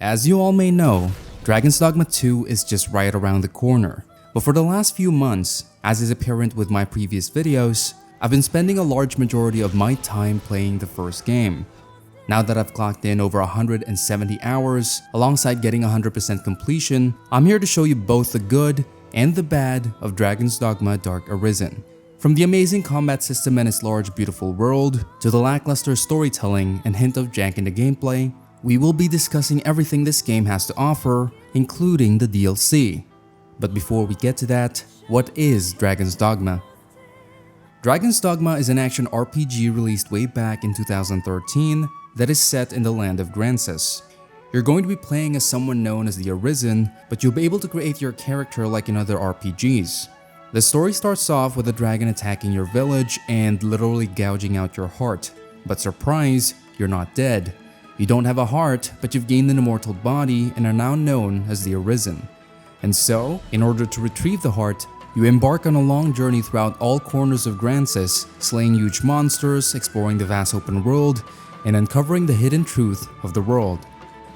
As you all may know, Dragon's Dogma 2 is just right around the corner. But for the last few months, as is apparent with my previous videos, I've been spending a large majority of my time playing the first game. Now that I've clocked in over 170 hours, alongside getting 100% completion, I'm here to show you both the good and the bad of Dragon's Dogma Dark Arisen. From the amazing combat system and its large beautiful world, to the lackluster storytelling and hint of jank in the gameplay, we will be discussing everything this game has to offer, including the DLC. But before we get to that, what is Dragon's Dogma? Dragon's Dogma is an action RPG released way back in 2013 that is set in the land of Gransys. You're going to be playing as someone known as the Arisen, but you'll be able to create your character like in other RPGs. The story starts off with a dragon attacking your village and literally gouging out your heart. But surprise, you're not dead. You don't have a heart, but you've gained an immortal body and are now known as the Arisen. And so, in order to retrieve the heart, you embark on a long journey throughout all corners of Gransys, slaying huge monsters, exploring the vast open world, and uncovering the hidden truth of the world.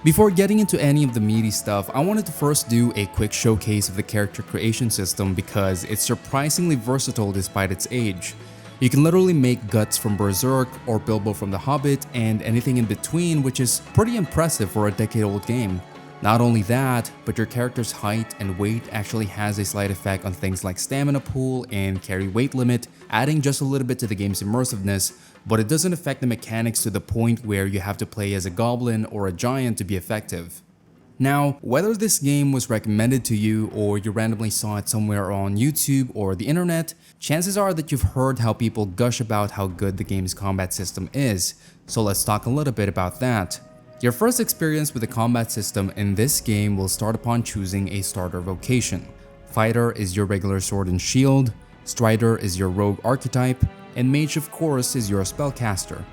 Before getting into any of the meaty stuff, I wanted to first do a quick showcase of the character creation system because it's surprisingly versatile despite its age. You can literally make Guts from Berserk or Bilbo from The Hobbit and anything in between, which is pretty impressive for a decade-old game. Not only that, but your character's height and weight actually has a slight effect on things like stamina pool and carry weight limit, adding just a little bit to the game's immersiveness, but it doesn't affect the mechanics to the point where you have to play as a goblin or a giant to be effective. Now, whether this game was recommended to you or you randomly saw it somewhere on YouTube or the internet, chances are that you've heard how people gush about how good the game's combat system is, so let's talk a little bit about that. Your first experience with the combat system in this game will start upon choosing a starter vocation. Fighter is your regular sword and shield, Strider is your rogue archetype, and Mage of course is your spellcaster.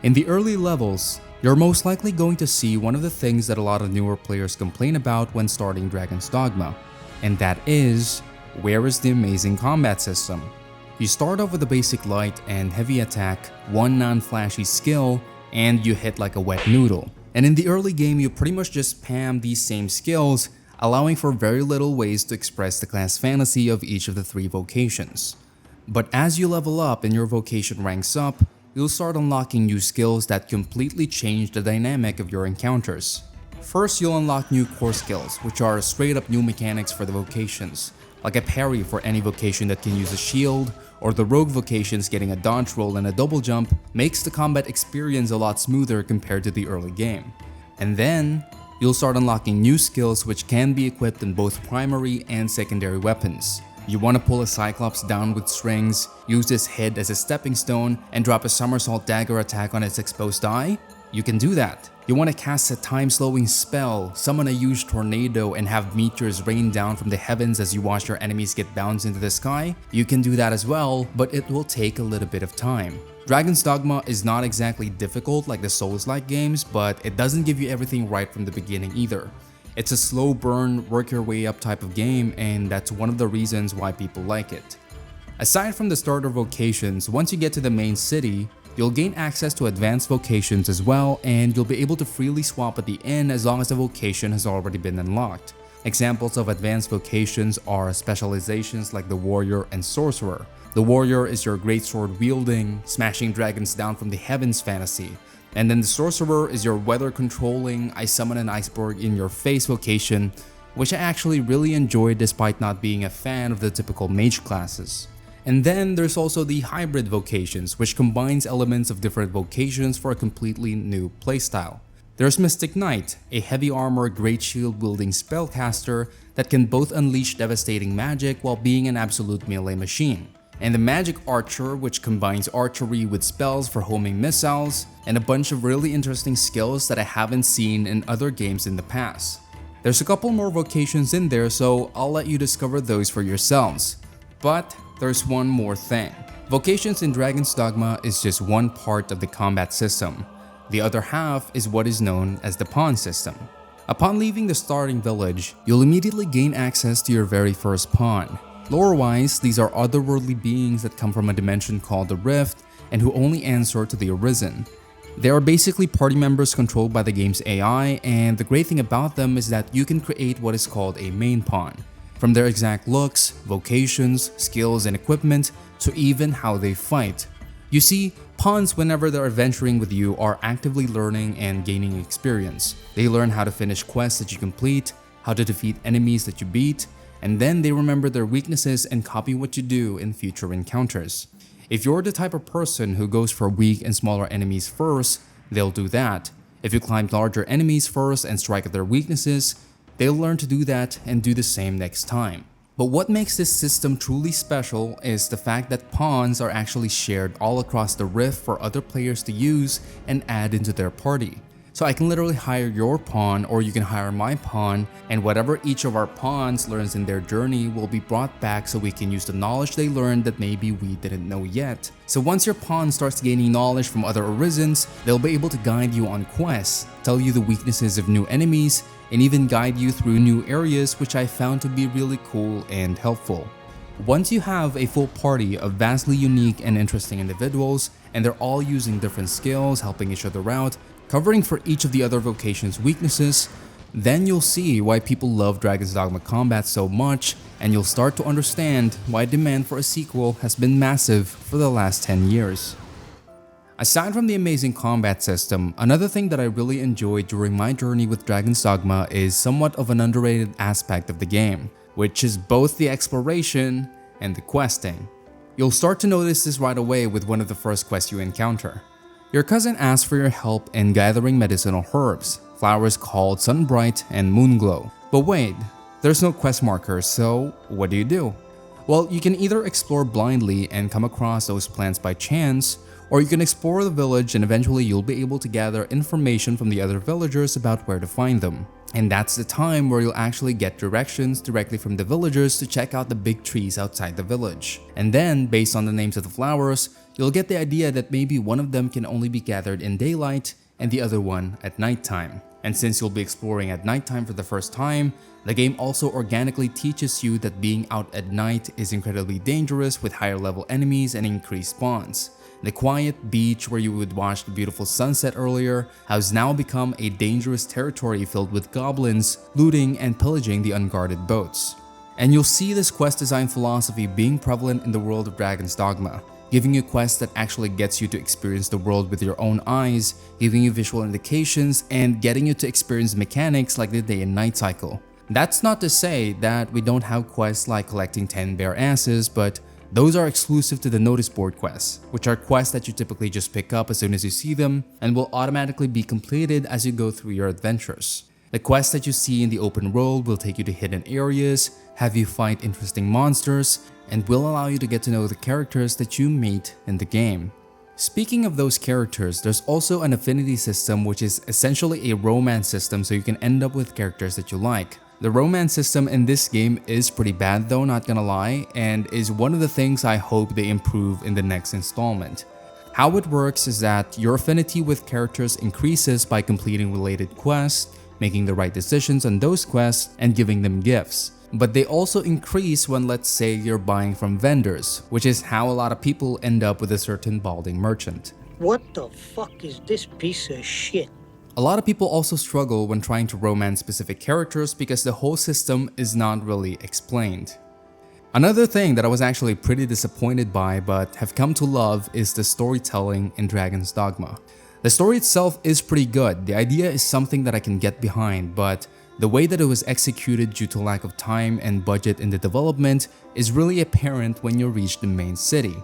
In the early levels, you're most likely going to see one of the things that a lot of newer players complain about when starting Dragon's Dogma, and that is, where is the amazing combat system? You start off with a basic light and heavy attack, one non-flashy skill, and you hit like a wet noodle. And in the early game, you pretty much just spam these same skills, allowing for very little ways to express the class fantasy of each of the three vocations. But as you level up and your vocation ranks up, you'll start unlocking new skills that completely change the dynamic of your encounters. First, you'll unlock new core skills, which are straight up new mechanics for the vocations, like a parry for any vocation that can use a shield, or the rogue vocations getting a dodge roll and a double jump makes the combat experience a lot smoother compared to the early game. And then, you'll start unlocking new skills which can be equipped in both primary and secondary weapons. You want to pull a Cyclops down with strings, use his head as a stepping stone, and drop a somersault dagger attack on its exposed eye? You can do that. You want to cast a time-slowing spell, summon a huge tornado, and have meteors rain down from the heavens as you watch your enemies get bounced into the sky? You can do that as well, but it will take a little bit of time. Dragon's Dogma is not exactly difficult like the Souls-like games, but it doesn't give you everything right from the beginning either. It's a slow burn, work your way up type of game, and that's one of the reasons why people like it. Aside from the starter vocations, once you get to the main city, you'll gain access to advanced vocations as well, and you'll be able to freely swap at the end as long as the vocation has already been unlocked. Examples of advanced vocations are specializations like the Warrior and Sorcerer. The Warrior is your greatsword wielding, smashing dragons down from the heavens fantasy. And then the Sorcerer is your weather controlling, I summon an iceberg in your face vocation, which I actually really enjoyed despite not being a fan of the typical mage classes. And then there's also the hybrid vocations, which combines elements of different vocations for a completely new playstyle. There's Mystic Knight, a heavy armor great shield wielding spellcaster that can both unleash devastating magic while being an absolute melee machine. And the Magic Archer, which combines archery with spells for homing missiles, and a bunch of really interesting skills that I haven't seen in other games in the past. There's a couple more vocations in there, so I'll let you discover those for yourselves. But there's one more thing. Vocations in Dragon's Dogma is just one part of the combat system. The other half is what is known as the pawn system. Upon leaving the starting village, you'll immediately gain access to your very first pawn. Lore-wise, these are otherworldly beings that come from a dimension called the Rift and who only answer to the Arisen. They are basically party members controlled by the game's AI, and the great thing about them is that you can create what is called a main pawn. From their exact looks, vocations, skills, and equipment, to even how they fight. You see, pawns whenever they're adventuring with you are actively learning and gaining experience. They learn how to finish quests that you complete, how to defeat enemies that you beat, and then they remember their weaknesses and copy what you do in future encounters. If you're the type of person who goes for weak and smaller enemies first, they'll do that. If you climb larger enemies first and strike at their weaknesses, they'll learn to do that and do the same next time. But what makes this system truly special is the fact that pawns are actually shared all across the rift for other players to use and add into their party. So I can literally hire your pawn, or you can hire my pawn, and whatever each of our pawns learns in their journey will be brought back so we can use the knowledge they learned that maybe we didn't know yet. So once your pawn starts gaining knowledge from other Arisens, they'll be able to guide you on quests, tell you the weaknesses of new enemies, and even guide you through new areas, which I found to be really cool and helpful. Once you have a full party of vastly unique and interesting individuals, and they're all using different skills, helping each other out, covering for each of the other vocations' weaknesses, then you'll see why people love Dragon's Dogma combat so much, and you'll start to understand why demand for a sequel has been massive for the last 10 years. Aside from the amazing combat system, another thing that I really enjoyed during my journey with Dragon's Dogma is somewhat of an underrated aspect of the game, which is both the exploration and the questing. You'll start to notice this right away with one of the first quests you encounter. Your cousin asks for your help in gathering medicinal herbs, flowers called Sunbright and Moonglow. But wait, there's no quest marker, so what do? Well, you can either explore blindly and come across those plants by chance, or you can explore the village and eventually you'll be able to gather information from the other villagers about where to find them. And that's the time where you'll actually get directions directly from the villagers to check out the big trees outside the village. And then, based on the names of the flowers, you'll get the idea that maybe one of them can only be gathered in daylight and the other one at nighttime. And since you'll be exploring at nighttime for the first time, the game also organically teaches you that being out at night is incredibly dangerous with higher level enemies and increased spawns. The quiet beach where you would watch the beautiful sunset earlier has now become a dangerous territory filled with goblins looting and pillaging the unguarded boats. And you'll see this quest design philosophy being prevalent in the world of Dragon's Dogma, giving you quests that actually gets you to experience the world with your own eyes, giving you visual indications, and getting you to experience mechanics like the day and night cycle. That's not to say that we don't have quests like collecting 10 bare asses, but those are exclusive to the notice board quests, which are quests that you typically just pick up as soon as you see them and will automatically be completed as you go through your adventures. The quests that you see in the open world will take you to hidden areas, have you fight interesting monsters, and will allow you to get to know the characters that you meet in the game. Speaking of those characters, there's also an affinity system, which is essentially a romance system so you can end up with characters that you like. The romance system in this game is pretty bad though, not gonna lie, and is one of the things I hope they improve in the next installment. How it works is that your affinity with characters increases by completing related quests, making the right decisions on those quests, and giving them gifts. But they also increase when, let's say, you're buying from vendors, which is how a lot of people end up with a certain balding merchant. What the fuck is this piece of shit? A lot of people also struggle when trying to romance specific characters because the whole system is not really explained. Another thing that I was actually pretty disappointed by but have come to love is the storytelling in Dragon's Dogma. The story itself is pretty good, the idea is something that I can get behind, but the way that it was executed due to lack of time and budget in the development is really apparent when you reach the main city.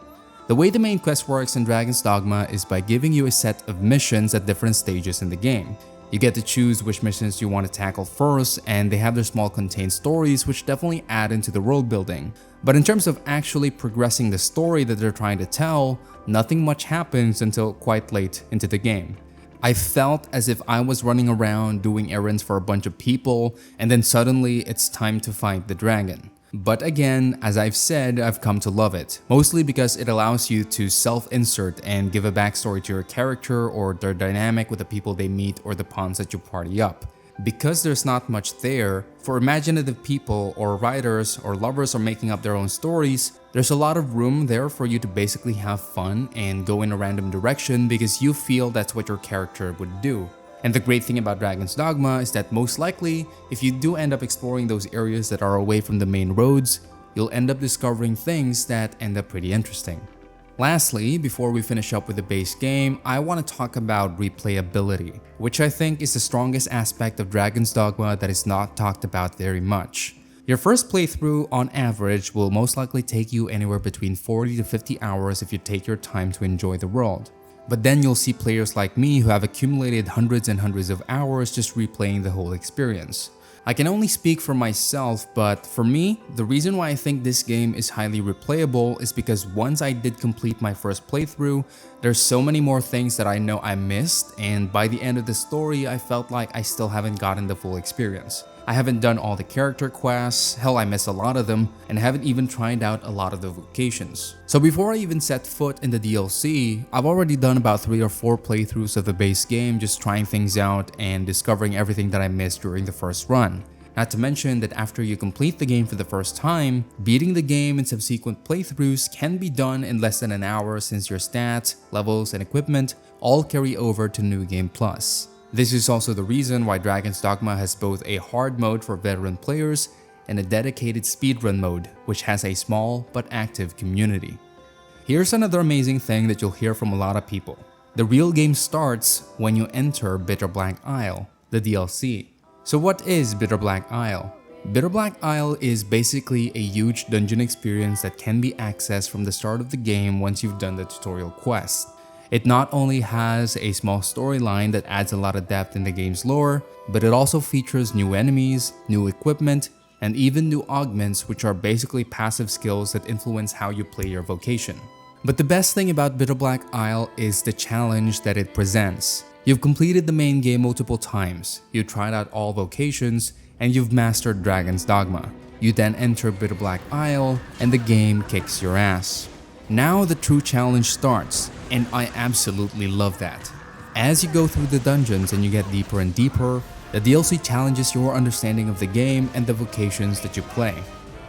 The way the main quest works in Dragon's Dogma is by giving you a set of missions at different stages in the game. You get to choose which missions you want to tackle first, and they have their small contained stories which definitely add into the world building. But in terms of actually progressing the story that they're trying to tell, nothing much happens until quite late into the game. I felt as if I was running around doing errands for a bunch of people, and then suddenly it's time to fight the dragon. But again, as I've said, I've come to love it, mostly because it allows you to self-insert and give a backstory to your character or their dynamic with the people they meet or the pawns that you party up. Because there's not much there, for imaginative people or writers or lovers are making up their own stories, there's a lot of room there for you to basically have fun and go in a random direction because you feel that's what your character would do. And the great thing about Dragon's Dogma is that most likely, if you do end up exploring those areas that are away from the main roads, you'll end up discovering things that end up pretty interesting. Lastly, before we finish up with the base game, I want to talk about replayability, which I think is the strongest aspect of Dragon's Dogma that is not talked about very much. Your first playthrough, on average, will most likely take you anywhere between 40 to 50 hours if you take your time to enjoy the world. But then you'll see players like me who have accumulated hundreds and hundreds of hours just replaying the whole experience. I can only speak for myself, but for me, the reason why I think this game is highly replayable is because once I did complete my first playthrough, there's so many more things that I know I missed, and by the end of the story, I felt like I still haven't gotten the full experience. I haven't done all the character quests, hell I missed a lot of them, and haven't even tried out a lot of the vocations. So before I even set foot in the DLC, I've already done about 3 or 4 playthroughs of the base game, just trying things out and discovering everything that I missed during the first run. Not to mention that after you complete the game for the first time, beating the game in subsequent playthroughs can be done in less than an hour since your stats, levels, and equipment all carry over to New Game Plus. This is also the reason why Dragon's Dogma has both a hard mode for veteran players and a dedicated speedrun mode, which has a small but active community. Here's another amazing thing that you'll hear from a lot of people. The real game starts when you enter Bitterblack Isle, the DLC. So what is Bitterblack Isle? Bitterblack Isle is basically a huge dungeon experience that can be accessed from the start of the game once you've done the tutorial quest. It not only has a small storyline that adds a lot of depth in the game's lore, but it also features new enemies, new equipment, and even new augments, which are basically passive skills that influence how you play your vocation. But the best thing about Bitterblack Isle is the challenge that it presents. You've completed the main game multiple times, you've tried out all vocations, and you've mastered Dragon's Dogma. You then enter Bitterblack Isle, and the game kicks your ass. Now the true challenge starts, and I absolutely love that. As you go through the dungeons and you get deeper and deeper, the DLC challenges your understanding of the game and the vocations that you play.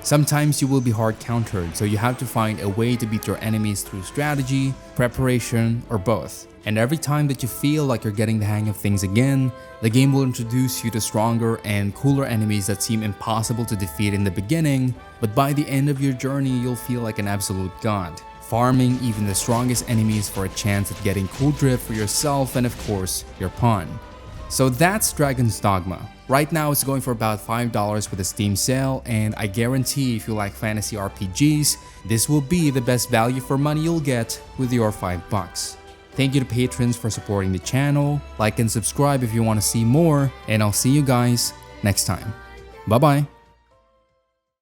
Sometimes you will be hard countered, so you have to find a way to beat your enemies through strategy, preparation, or both. And every time that you feel like you're getting the hang of things again, the game will introduce you to stronger and cooler enemies that seem impossible to defeat in the beginning, but by the end of your journey you'll feel like an absolute god, farming even the strongest enemies for a chance at getting cool drift for yourself and of course, your pawn. So that's Dragon's Dogma. Right now it's going for about $5 with a Steam sale, and I guarantee if you like fantasy RPGs, this will be the best value for money you'll get with your $5. Thank you to patrons for supporting the channel, like and subscribe if you want to see more, and I'll see you guys next time. Bye bye.